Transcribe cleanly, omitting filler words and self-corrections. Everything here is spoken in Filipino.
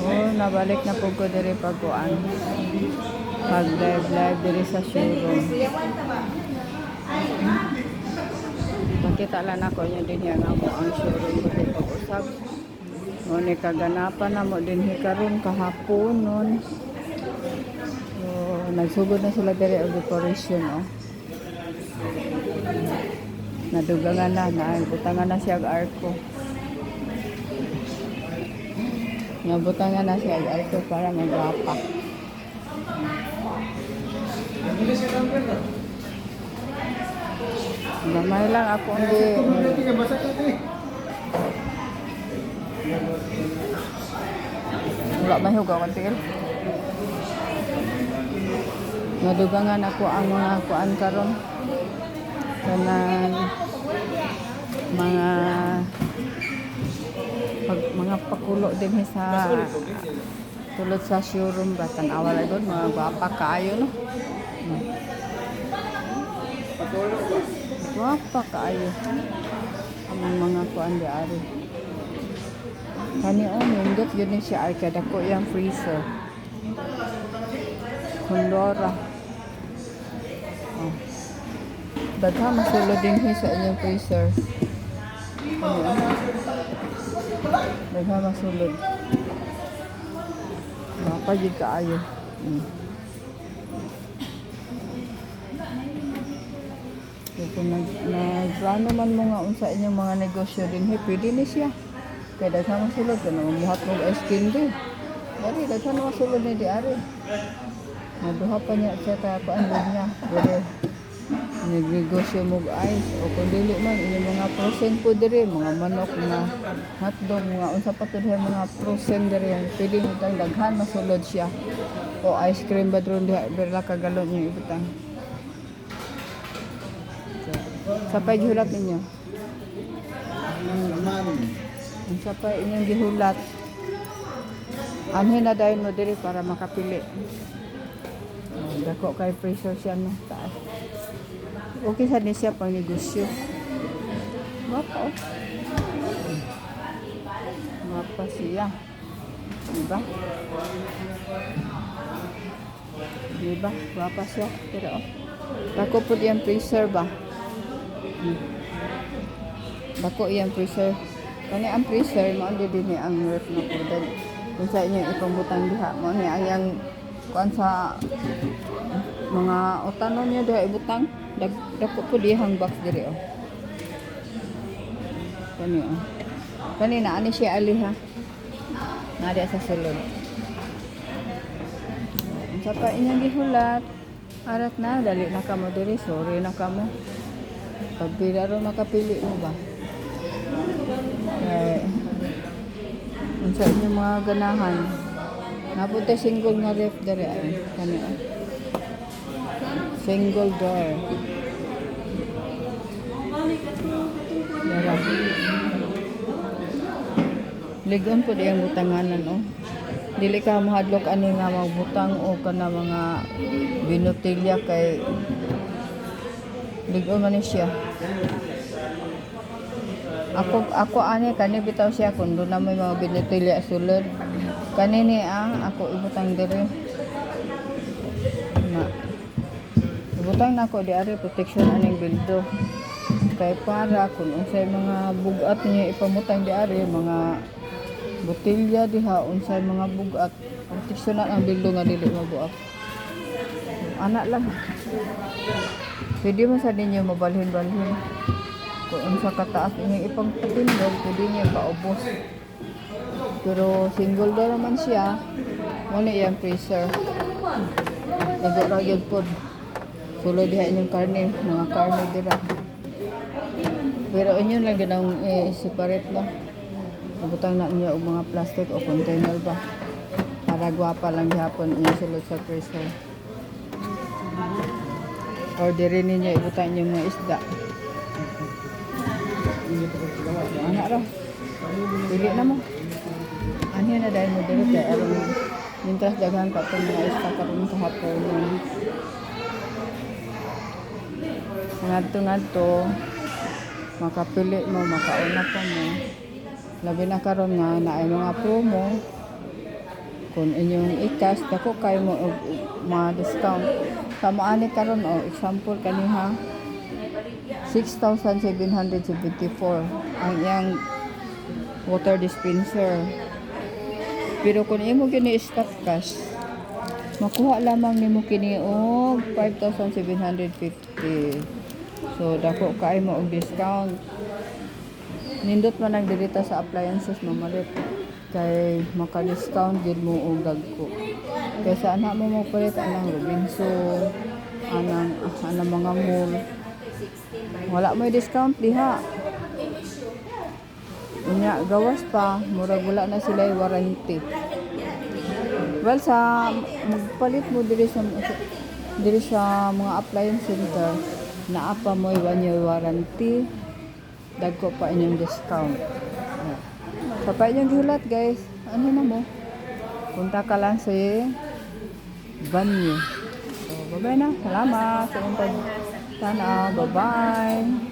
Oh, nabalik na po ko diri pagkuan. Pag live diri sa showroom. Makita lang ako nyo din yan ako ang showroom ko pag-usap. Ngunit kaganapan na mo din hikaroon kahapon nun. So, nagsugod na sila diri ang decoration, oh. Nadugangan na, nabutangan na siya ang arko. Nabutangan na siya ang arko para magwapa. Gamay lang ako hindi. Wala may hugaw kantil. Nadugangan ako ang mga kuan karon. Kanang mga pakulo din sa tulad sa showroom ba tan-awa lang doon mga gwapa kaayo no. Gwapa kaayo ang mga kuan di ari. Kani nindot yun ni siya ay kada ko yung freezer. Kondora. Oh. Dagha masulod din sa inyong freezer. Dagha masulod. Mapagid kaayo. Kung nag-plano man mo nga unsa inyong mga negosyo din, pwede ni siya. Kaya daghan masulod ka na mamuhat mo ice cream din. Dari, daghan masulod ni di ari. Maduha pa niya siya tapaan din niya. Pero nagnegosyo mo ice. O kung dili man, inyong mga frozen po diri, mga manok, mga hotdog, mga unsa pa to diha mga frozen diri. Pwede mo tang daghan masulod siya. O ice cream ba dron diha, berla kagalon niyo ibutang. Sapay gihulat ninyo. Ang sapay inyong gihulat. Anhin na dahil mo diri para makapili. Dako kay freezer siya no taas. Okay sa siya pang negosyo. Mapa oh. Mapa siya. Diba? Diba? Mapa siya. Pero oh. Dako po yung freezer ba? Dako yung freezer. Kani ang freezer mo andi din ang ref na po. Kung sa inyo ipambutang diha mo ni ang yang kuan sa mga utanon niya diha ibutang dako po dihang box diri oh. Kani oh. Kani na ani siya ali ha. Nari sa sulod. Unsa pa inyong gihulat? Arat na dali na kamo diri, sorry na kamo. Pagpila ron makapili mo ba? Kaya unsa inyong mga ganahan? Napunta single nga ref dere ay kani. Single door. Dara. Ligon po diyang butanganan oh. Dili ka mahadlok ani nga magbutang o kana mga binotilya kay ligon man siya. Ako ani kani bitaw siya kun do na may mga binotilya sulod. Kanini ako ibutang diri. Ibutang na ako di ari protection aning bildo. Kay para kung unsay mga bugat niya ipamutang di ari mga botelya diha unsay mga bugat protection ang bildo nga dili mabuak. Anak lang. Pwede mo sa ninyo mabalhin-balhin. Kung unsa kataas inyong ipagpatindog, pwede niya paubos. Pero single door naman siya. Muna yung freezer. Naguragyan po. Sulo diha inyong karne. Mga karne dira. Pero inyo lang ganang separate na. Nabutang na niya og mga plastic o container ba. Para gwapa lang gihapon inyong sulod sa freezer. Orderin ninyo ibutang niyo mga isda. Anak ra. Pili na mo. Ano na dahil mo dito kaya alam mintas daghan pa itong mga isda karoon kahapon. Ngadto makapili mo, makauna pa mo. Labi na karon nga naay mga promo. Kung inyong ikas, dako kayo mo og mga discount. Kamo ani karon example kaniha 6,774 ang iyang water dispenser. Pero kung imo gini stock cash, makuha lamang nimo kini og 5,750. So dako kay mo og discount. Nindot man ang dirita sa appliances mamalit kay maka-discount gid mo og dagko. Kaysa ana mo mapalit anang Robinson, anang mga mall. Wala may discount diha. Unya gawas pa, murag wala na sila warranty. Well, sa magpalit mo diri sa mga appliance center, naa pa mo 1 year warranty, dagko pa inyong discount. Sa pa inyong gihulat guys, ano na mo? Punta ka lang sa Banyo. So, bye-bye na. Salamat sa inyong sana. Bye-bye.